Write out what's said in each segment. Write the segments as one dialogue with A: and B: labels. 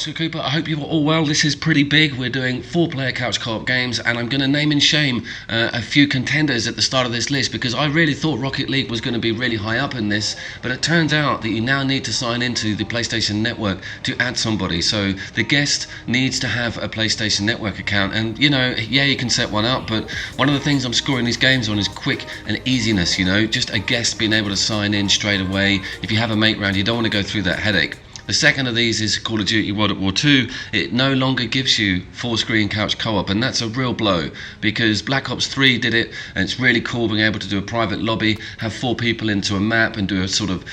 A: Oscar Cooper. I hope you're all well. This is pretty big. We're doing 4-player couch co-op games, and I'm going to name and shame a few contenders at the start of this list, because I really thought Rocket League was going to be really high up in this, but it turns out that you now need to sign into the PlayStation Network to add somebody. So the guest needs to have a PlayStation Network account, and you know, yeah, you can set one up, but one of the things I'm scoring these games on is quick and easiness. You know, just a guest being able to sign in straight away. If you have a mate round, you don't want to go through that headache. The second of these is Call of Duty World at War 2. It no longer gives you 4-screen couch co-op, and that's a real blow, because Black Ops 3 did it, and it's really cool being able to do a private lobby, have 4 people into a map and do a sort of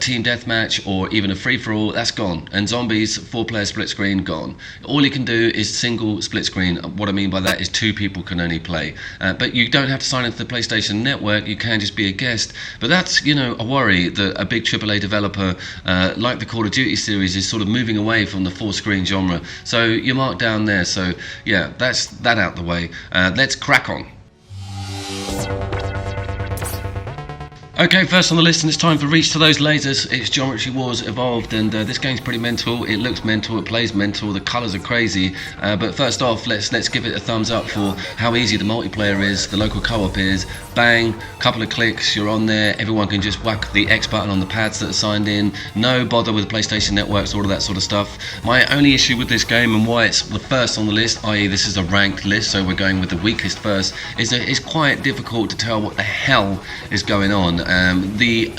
A: team deathmatch or even a free-for-all. That's gone. And Zombies, 4-player split screen, gone. All you can do is single split screen. What I mean by that is 2 people can only play. But you don't have to sign into the PlayStation Network, you can just be a guest. But that's, you know, a worry that a big AAA developer like the Call of Duty series is sort of moving away from the 4-screen genre. So you're marked down there. So yeah, that's that out the way. Let's crack on. Okay, first on the list, and it's time for Reach to Those Lasers. It's Geometry Wars Evolved, and this game's pretty mental. It looks mental, it plays mental, the colours are crazy. But first off, let's give it a thumbs up for how easy the multiplayer is, the local co-op is. Bang, couple of clicks, you're on there. Everyone can just whack the X button on the pads that are signed in. No bother with PlayStation Networks, all of that sort of stuff. My only issue with this game, and why it's the first on the list, i.e. this is a ranked list, so we're going with the weakest first, is that it's quite difficult to tell what the hell is going on. The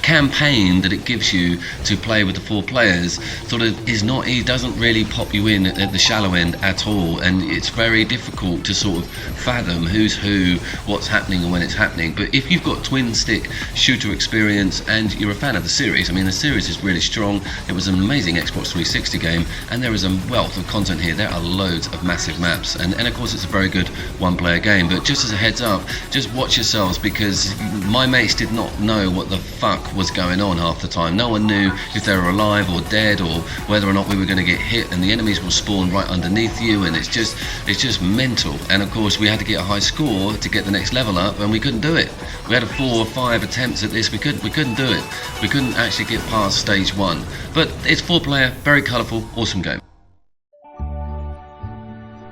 A: campaign that it gives you to play with the 4 players sort of is not, it doesn't really pop you in at the shallow end at all, and it's very difficult to sort of fathom who's who, what's happening and when it's happening. But if you've got twin stick shooter experience and you're a fan of the series, I mean, the series is really strong. It was an amazing Xbox 360 game, and there is a wealth of content here. There are loads of massive maps, and of course it's a very good 1-player game. But just as a heads up, just watch yourselves, because my mates did not know what the fuck was going on half the time. No one knew if they were alive or dead, or whether or not we were going to get hit, and the enemies will spawn right underneath you, and it's just mental. And of course we had to get a high score to get the next level up, and we couldn't do it. We had 4 or 5 attempts at this. We couldn't do it. We couldn't actually get past stage 1. But it's 4-player, very colourful, awesome game.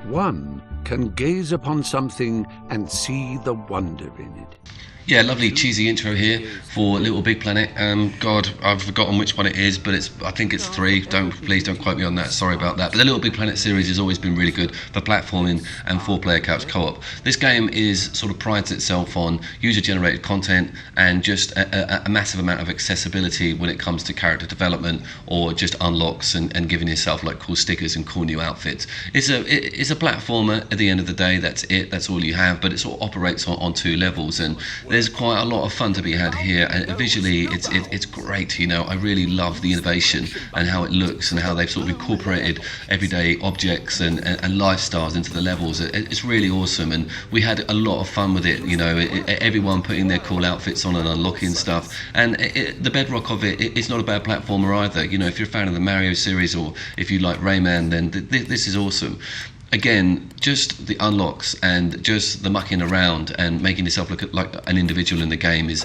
B: One can gaze upon something and see the wonder in it.
A: Yeah, lovely cheesy intro here for Little Big Planet. God, I've forgotten which one it is, but I think it's 3. Please don't quote me on that. Sorry about that. But the Little Big Planet series has always been really good for platforming and 4-player couch co-op. This game is sort of prides itself on user-generated content and just a massive amount of accessibility when it comes to character development, or just unlocks and giving yourself like cool stickers and cool new outfits. It's a platformer at the end of the day. That's it. That's all you have. But it sort of operates on 2 levels, and there's quite a lot of fun to be had here, and visually it's great. You know, I really love the innovation and how it looks, and how they've sort of incorporated everyday objects and lifestyles into the levels. It's really awesome, and we had a lot of fun with it. You know, everyone putting their cool outfits on and unlocking stuff, and the bedrock of it's not a bad platformer either. You know, if you're a fan of the Mario series, or if you like Rayman, then this is awesome. Again, just the unlocks and just the mucking around and making yourself look like an individual in the game is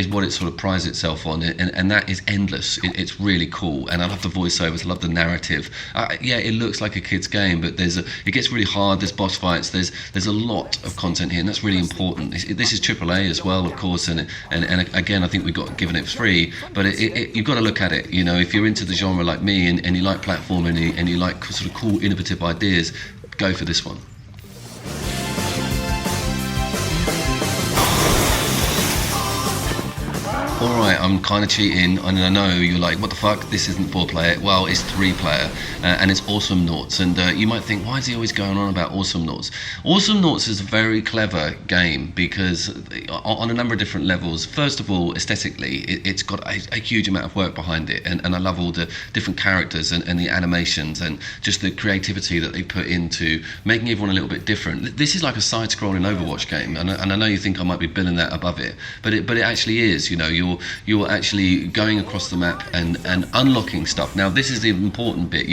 A: what it sort of prides itself on, and that is endless. It's really cool, and I love the voiceovers, I love the narrative. Yeah, it looks like a kid's game, but it gets really hard. There's boss fights. There's a lot of content here, and that's really important. This is AAA as well, of course, and again, I think we got given it free, but you've got to look at it. You know, if you're into the genre like me, and you like platforming, and you like sort of cool, innovative ideas, go for this one. Alright, I'm kind of cheating, and I know you're like, what the fuck, this isn't 4-player. Well, it's 3-player, and it's Awesome Noughts, and you might think, why is he always going on about Awesome Noughts? Awesome Noughts is a very clever game, because on a number of different levels. First of all, aesthetically, it's got a huge amount of work behind it, and I love all the different characters and the animations, and just the creativity that they put into making everyone a little bit different. This is like a side-scrolling Overwatch game, and I know you think I might be billing that above it, but it actually is. You know, you're actually going across the map and unlocking stuff. Now this is the important bit.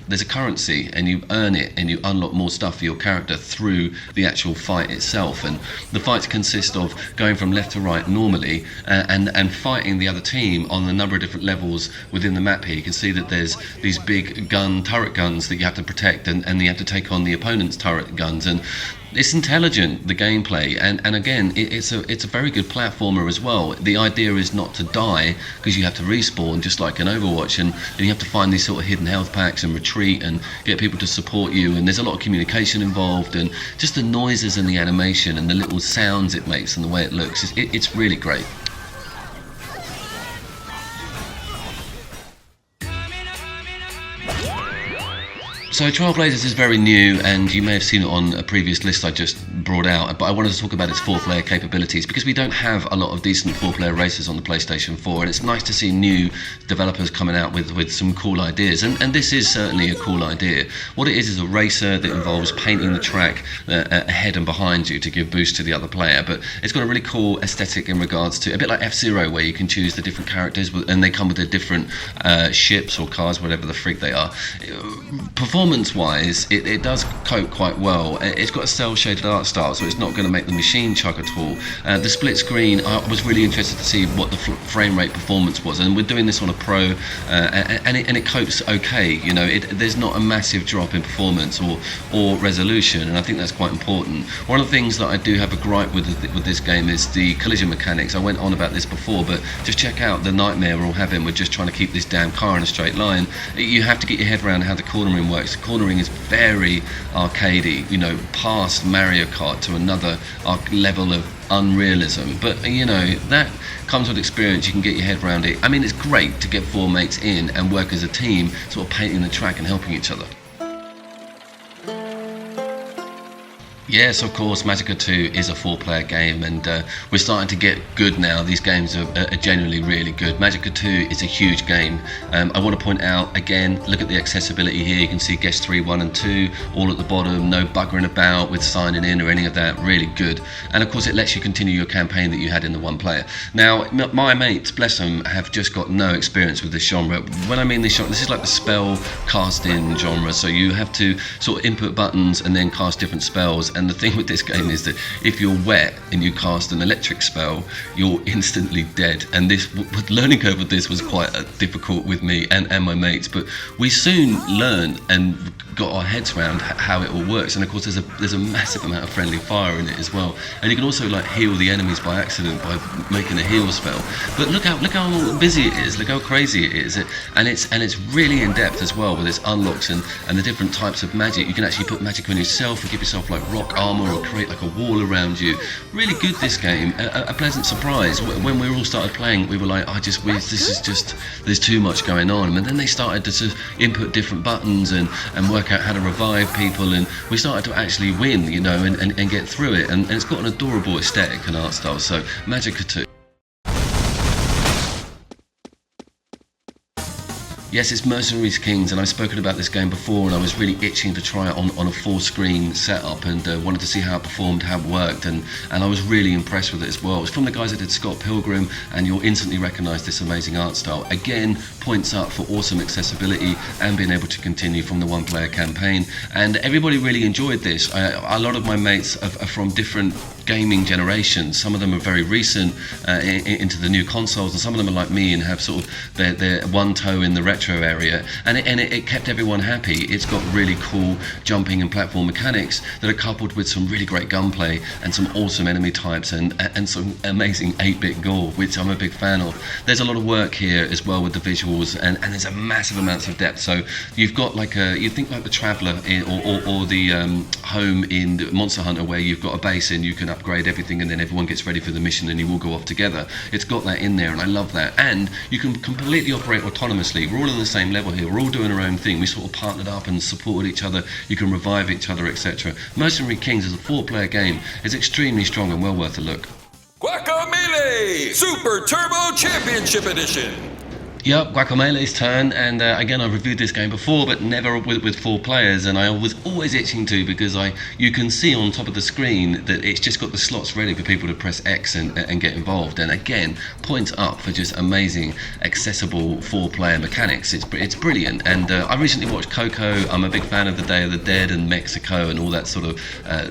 A: There's a currency and you earn it and you unlock more stuff for your character through the actual fight itself, and the fights consist of going from left to right normally and fighting the other team on a number of different levels within the map. Here you can see that there's these big turret guns that you have to protect, and you have to take on the opponent's turret guns, and it's intelligent, the gameplay, and again it's a very good platformer as well. The idea is not to die, because you have to respawn just like in Overwatch, and you have to find these sort of hidden health packs and retreat and get people to support you, and there's a lot of communication involved, and just the noises and the animation and the little sounds it makes and the way it looks, it's really great. So Trailblazers is very new, and you may have seen it on a previous list I just brought out, but I wanted to talk about its 4-player capabilities, because we don't have a lot of decent 4-player races on the PlayStation 4, and it's nice to see new developers coming out with some cool ideas, and this is certainly a cool idea. What it is a racer that involves painting the track ahead and behind you to give boost to the other player, but it's got a really cool aesthetic in regards to, a bit like F-Zero, where you can choose the different characters, and they come with their different ships or cars, whatever the frig they are. Performance-wise, it does cope quite well. It's got a cel-shaded art style, so it's not going to make the machine chug at all. The split screen, I was really interested to see what the frame rate performance was, and we're doing this on a Pro, and it copes okay. You know, there's not a massive drop in performance or resolution, and I think that's quite important. One of the things that I do have a gripe with this game is the collision mechanics. I went on about this before, but just check out the nightmare we're all having with just trying to keep this damn car in a straight line. You have to get your head around how the cornering works. The cornering is very arcadey, you know, past Mario Kart to another level of unrealism, but you know, that comes with experience. You can get your head around it. I mean, it's great to get 4 mates in and work as a team, sort of painting the track and helping each other. Yes, of course, Magicka 2 is a 4-player game, and we're starting to get good now. These games are genuinely really good. Magicka 2 is a huge game. I want to point out, again, look at the accessibility here. You can see Guest 3, 1 and 2 all at the bottom, no buggering about with signing in or any of that, really good. And of course it lets you continue your campaign that you had in the 1-player. Now, my mates, bless them, have just got no experience with this genre. When I mean this genre, this is like the spell casting genre, so you have to sort of input buttons and then cast different spells. And the thing with this game is that if you're wet and you cast an electric spell, you're instantly dead. And this learning curve with this was quite difficult with me and my mates, but we soon learned and got our heads around how it all works. And of course there's a massive amount of friendly fire in it as well, and you can also like heal the enemies by accident by making a heal spell. But look how busy it is, look how crazy it is, and it's really in depth as well with its unlocks and the different types of magic. You can actually put magic on yourself and give yourself like rock armor or create like a wall around you. Really good, this game. A pleasant surprise. When we all started playing, we were like, there's too much going on. And then they started to sort of input different buttons and work out how to revive people, and we started to actually win, you know, and get through it. And it's got an adorable aesthetic and art style. So Magicka 2. Yes, it's Mercenaries Kings, and I've spoken about this game before, and I was really itching to try it on a 4-screen setup, and wanted to see how it performed, how it worked, and I was really impressed with it as well. It's from the guys that did Scott Pilgrim, and you'll instantly recognise this amazing art style. Again, points up for awesome accessibility and being able to continue from the 1-player campaign, and everybody really enjoyed this. A lot of my mates are from different gaming generations. Some of them are very recent into the new consoles, and some of them are like me and have sort of their one toe in the retro area, and it kept everyone happy. It's got really cool jumping and platform mechanics that are coupled with some really great gunplay and some awesome enemy types and some amazing 8-bit gore, which I'm a big fan of. There's a lot of work here as well with the visuals, and there's a massive amounts of depth. So you've got like you think like the Traveller or the home in Monster Hunter, where you've got a base and you can upgrade everything and then everyone gets ready for the mission and you all go off together. It's got that in there, and I love that. And you can completely operate autonomously. We're all on the same level here, we're all doing our own thing. We sort of partnered up and supported each other. You can revive each other, etc. Mercenary Kings is a 4-player game. It's extremely strong and well worth a look.
C: Guacamelee Super Turbo Championship Edition.
A: Yep, Guacameele's turn, and again, I've reviewed this game before, but never with 4 players, and I was always itching to, because you can see on top of the screen that it's just got the slots ready for people to press X and get involved, and again, points up for just amazing, accessible 4-player mechanics. It's brilliant, and I recently watched Coco. I'm a big fan of the Day of the Dead and Mexico and all that sort of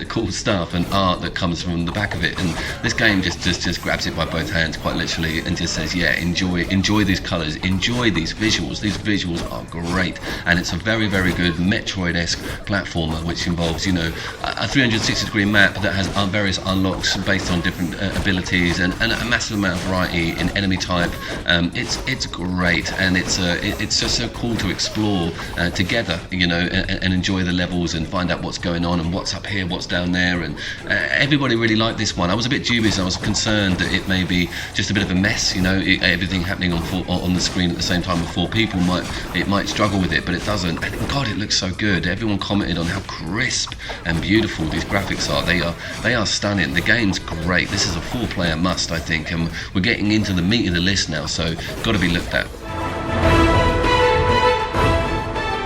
A: cool stuff and art that comes from the back of it, and this game just grabs it by both hands, quite literally, and just says, yeah, enjoy these colours, enjoy these visuals. These visuals are great, and it's a very, very good Metroid-esque platformer, which involves, a 360-degree map that has various unlocks based on different abilities and a massive amount of variety in enemy type. It's great, and it's just so cool to explore together, and enjoy the levels and find out what's going on and what's up here, what's down there, and everybody really liked this one. I was a bit dubious. I was concerned that it may be just a bit of a mess, everything happening on the screen at the same time with 4 people might struggle with it, but it doesn't. And God, it looks so good. Everyone commented on how crisp and beautiful these graphics are. They are stunning. The game's great. This is a 4-player must, I think, and we're getting into the meat of the list now, so got to be looked at.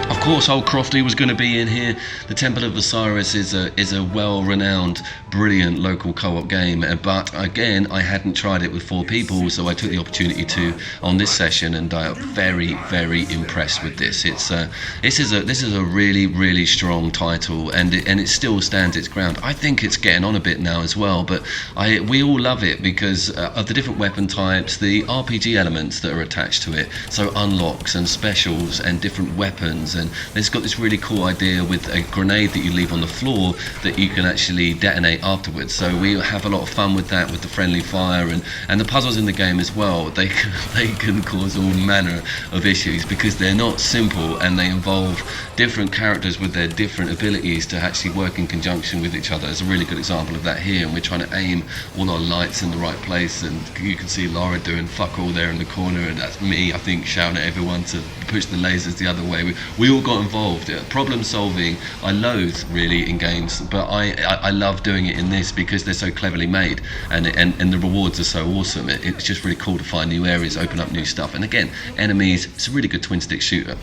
A: Of course, old Crofty was going to be in here. The Temple of Ceres is a well-renowned, brilliant local co-op game, but again, I hadn't tried it with 4 people, so I took the opportunity to on this session, and I am very, very impressed with this. This is a really, really strong title, and it still stands its ground. I think it's getting on a bit now as well, but we all love it because of the different weapon types, the RPG elements that are attached to it, so unlocks and specials and different weapons, and it's got this really cool idea with a grenade that you leave on the floor that you can actually detonate afterwards. So we have a lot of fun with that, with the friendly fire, and the puzzles in the game as well. They can cause all manner of issues because they're not simple, and they involve different characters with their different abilities to actually work in conjunction with each other. There's a really good example of that here, and we're trying to aim all our lights in the right place, and you can see Laura doing fuck all there in the corner, and that's me, I think, shouting at everyone to push the lasers the other way. We all got involved. Problem solving I loathe really in games, but I love doing it in this because they're so cleverly made, and the rewards are so awesome. It's just really cool to find new areas, open up new stuff, and again, enemies. It's a really good twin stick shooter.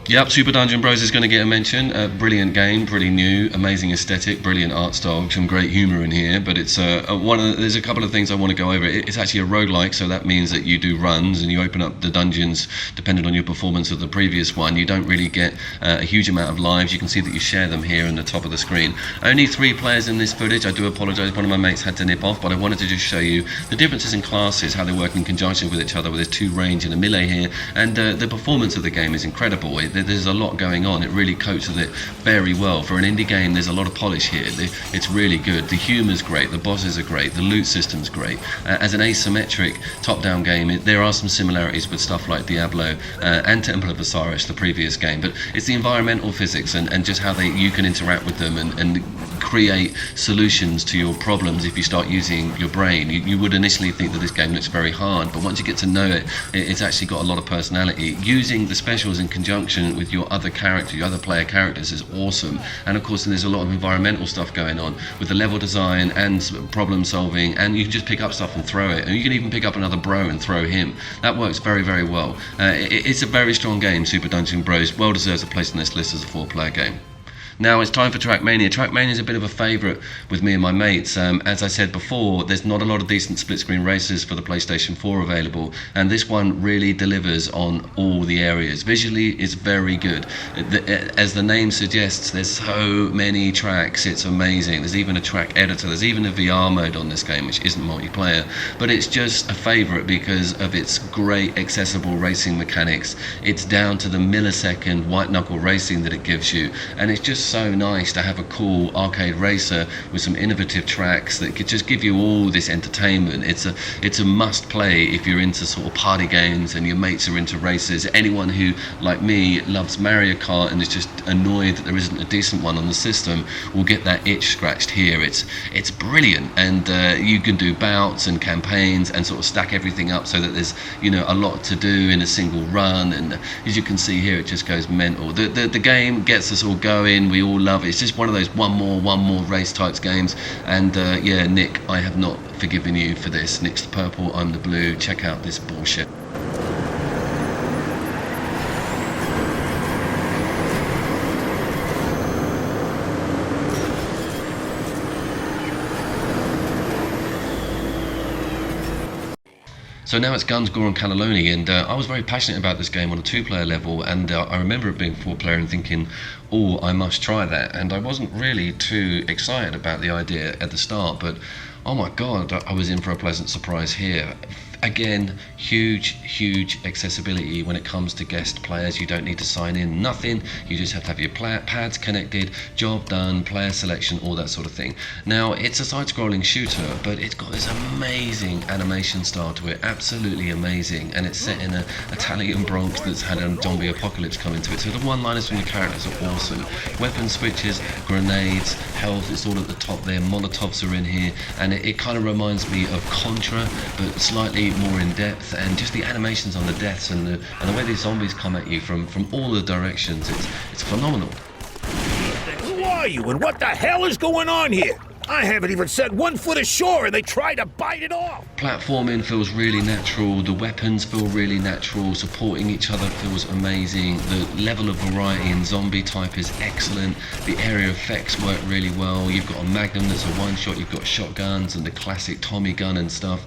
A: Yep, Super Dungeon Bros is going to get a mention. Brilliant game, pretty new, amazing aesthetic, brilliant art style, some great humour in here. But it's there's a couple of things I want to go over. It's actually a roguelike, so that means that you do runs and you open up the dungeons depending on your performance of the previous one. You don't really get a huge amount of lives. You can see that you share them here in the top of the screen. Only 3 players in this footage. I do apologise. One of my mates had to nip off, but I wanted to just show you the differences in classes, how they work in conjunction with each other. There's 2 range and a melee here, and the performance of the game is incredible. There's a lot going on. It really copes with it very well. For an indie game, there's a lot of polish here. It's really good. The humour's great, the bosses are great, the loot system's great. As an asymmetric top-down game, there are some similarities with stuff like Diablo and Temple of Osiris, the previous game, but it's the environmental physics and just how you can interact with them and create solutions to your problems if you start using your brain. You would initially think that this game looks very hard, but once you get to know it, it's actually got a lot of personality. Using the specials in conjunction with your other player characters is awesome. And of course, there's a lot of environmental stuff going on with the level design and problem solving, and you can just pick up stuff and throw it, and you can even pick up another bro and throw him. That works very, very well. It's a very strong game, Super Dungeon Bros. Well deserves a place on this list as a 4-player game. Now it's time for Trackmania. Trackmania is a bit of a favourite with me and my mates. As I said before, there's not a lot of decent split-screen races for the PlayStation 4 available, and this one really delivers on all the areas. Visually, it's very good. As the name suggests, there's so many tracks. It's amazing. There's even a track editor. There's even a VR mode on this game, which isn't multiplayer, but it's just a favourite because of its great accessible racing mechanics. It's down to the millisecond white-knuckle racing that it gives you, and it's just so nice to have a cool arcade racer with some innovative tracks that could just give you all this entertainment. It's a must play if you're into sort of party games and your mates are into races. Anyone who, like me, loves Mario Kart and is just annoyed that there isn't a decent one on the system will get that itch scratched here. It's brilliant, and you can do bouts and campaigns and sort of stack everything up so that there's a lot to do in a single run, and as you can see here, it just goes mental. The game gets us all going. we all love. It's just one of those one more race types games. And yeah, Nick, I have not forgiven you for this. Nick's the purple, I'm the blue. Check out this bullshit. So now it's guns, gore and cannelloni, and I was very passionate about this game on a 2-player level, and I remember it being 4-player and thinking, oh, I must try that. And I wasn't really too excited about the idea at the start, but oh my god, I was in for a pleasant surprise here. Again, huge accessibility when it comes to guest players. You don't need to sign in, nothing. You just have to have your pads connected, job done, player selection, all that sort of thing. Now, it's a side-scrolling shooter, but it's got this amazing animation style to it, absolutely amazing, and it's set in an Italian Bronx that's had a zombie apocalypse come into it. So the one-liners from the characters are awesome. Weapon switches, grenades, health, it's all at the top there. Molotovs are in here, and it kind of reminds me of Contra, but slightly more in depth, and just the animations on the deaths and the way these zombies come at you from all the directions, it's phenomenal.
C: Who are you and what the hell is going on here? I haven't even set 1 foot ashore and they try to bite it off.
A: Platforming feels really natural, the weapons feel really natural, supporting each other feels amazing, the level of variety in zombie type is excellent, the area effects work really well, you've got a Magnum that's a one-shot, you've got shotguns and the classic Tommy gun and stuff.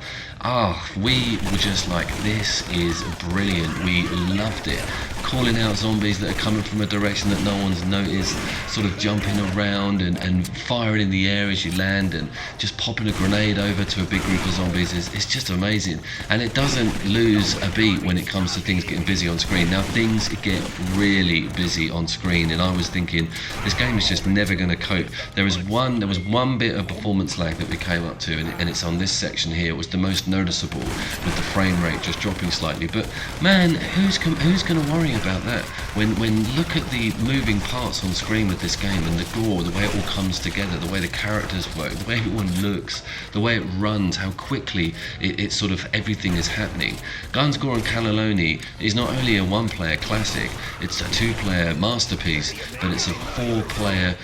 A: We were just like, this is brilliant, we loved it. Calling out zombies that are coming from a direction that no one's noticed, sort of jumping around and firing in the air as you land, and just popping a grenade over to a big group of zombies is just amazing. And it doesn't lose a beat when it comes to things getting busy on screen. Now, things get really busy on screen, and I was thinking, this game is just never going to cope. There was one bit of performance lag that we came up to, and it's on this section here. It was the most noticeable, with the frame rate just dropping slightly. But man, who's going to worry about that when look at the moving parts on screen with this game, and the gore, the way it all comes together, the way the characters work, the way everyone looks, the way it runs, how quickly it sort of everything is happening. Guns, Gore and Cannelloni is not only a 1-player classic, it's a 2-player masterpiece, but it's a 4-player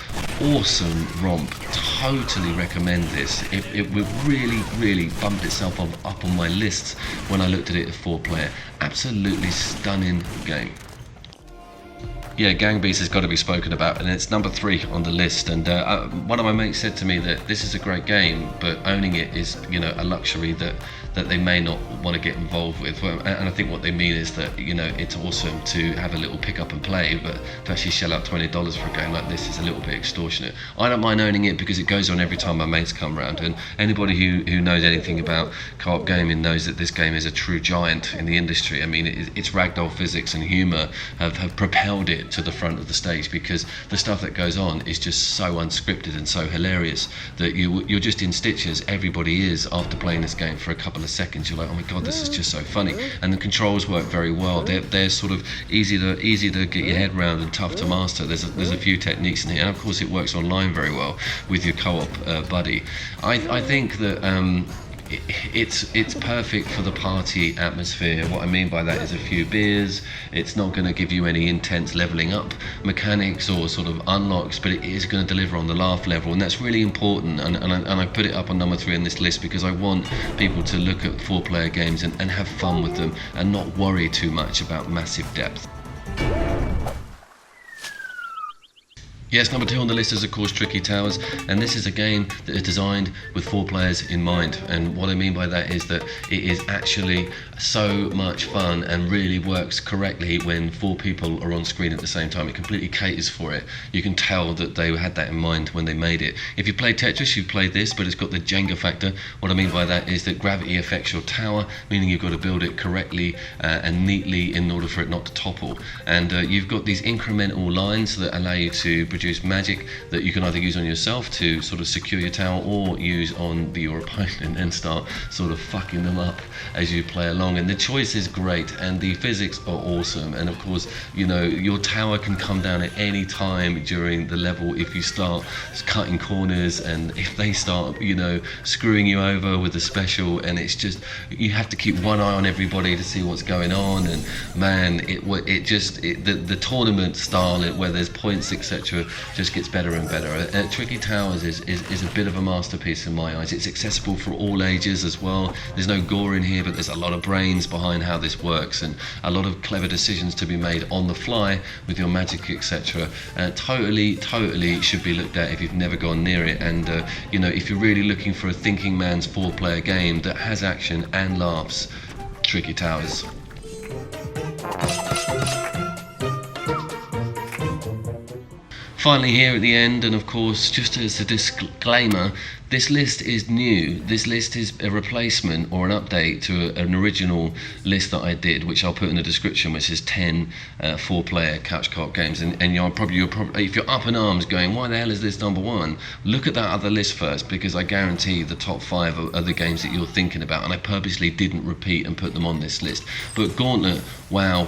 A: awesome romp. Totally recommend this. It really bumped itself up on my lists when I looked at it as 4-player. Absolutely stunning game. Yeah, Gang Beasts has got to be spoken about, and it's number 3 on the list. And one of my mates said to me that this is a great game, but owning it is, a luxury that they may not want to get involved with. Well, and I think what they mean is that, it's awesome to have a little pick up and play, but to actually shell out $20 for a game like this is a little bit extortionate. I don't mind owning it because it goes on every time my mates come around, and anybody who knows anything about co-op gaming knows that this game is a true giant in the industry. I mean, its ragdoll physics and humour have propelled it to the front of the stage, because the stuff that goes on is just so unscripted and so hilarious that you're just in stitches. Everybody is, after playing this game for a couple of seconds. You're like, oh my god, this is just so funny. And the controls work very well. They're sort of easy to get your head around and tough to master. There's a few techniques in here, and of course it works online very well with your co-op buddy. I think that it's perfect for the party atmosphere. What I mean by that is a few beers. It's not going to give you any intense leveling up mechanics or sort of unlocks, but it is going to deliver on the laugh level, and that's really important. And I put it up on number 3 on this list because I want people to look at 4-player games and have fun with them and not worry too much about massive depth. Yes, number 2 on the list is of course Tricky Towers, and this is a game that is designed with 4 players in mind. And what I mean by that is that it is actually so much fun and really works correctly when 4 people are on screen at the same time. It completely caters for it. You can tell that they had that in mind when they made it. If you played Tetris, you've played this, but it's got the Jenga factor. What I mean by that is that gravity affects your tower, meaning you've got to build it correctly and neatly in order for it not to topple. And you've got these incremental lines that allow you to produce magic that you can either use on yourself to sort of secure your tower, or use on your opponent and start sort of fucking them up as you play along. And the choice is great, and the physics are awesome. And of course, your tower can come down at any time during the level if you start cutting corners, and if they start screwing you over with the special. And it's just, you have to keep one eye on everybody to see what's going on. And man, the tournament style where there's points etc just gets better and better. Tricky Towers is a bit of a masterpiece in my eyes. It's accessible for all ages as well. There's no gore in here, but there's a lot of brains behind how this works, and a lot of clever decisions to be made on the fly with your Magicka, etc. Totally should be looked at if you've never gone near it. And you know, if you're really looking for a thinking man's 4-player game that has action and laughs, Tricky Towers. Finally, here at the end, and of course, just as a disclaimer, this list is new. This list is a replacement or an update to an original list that I did, which I'll put in the description, which is 10 4-player couch co-op games. And you're probably, if you're up in arms going, why the hell is this number 1? Look at that other list first, because I guarantee the top 5 are the games that you're thinking about, and I purposely didn't repeat and put them on this list. But Gauntlet, wow,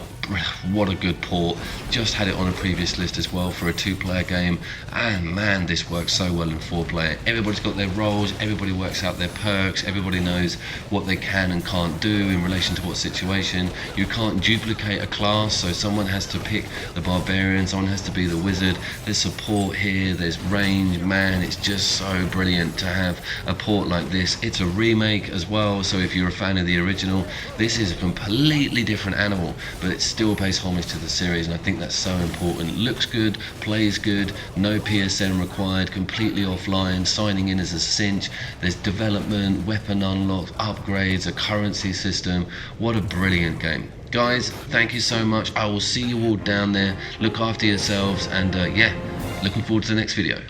A: what a good port. Just had it on a previous list as well for a 2-player game, and man, this works so well in 4-player. Everybody's got their roles, everybody works out their perks, everybody knows what they can and can't do in relation to what situation. You can't duplicate a class, so someone has to pick the barbarian, someone has to be the wizard. There's support here, there's range. Man, it's just so brilliant to have a port like this. It's a remake as well, so if you're a fan of the original, this is a completely different animal, but it still pays homage to the series, and I think that's so important. Looks good, plays good, no PSN required, completely offline, signing in as a cinch. There's development, weapon unlocks, upgrades, a currency system. What a brilliant game. Guys, thank you so much. I will see you all down there. Look after yourselves, and yeah, looking forward to the next video.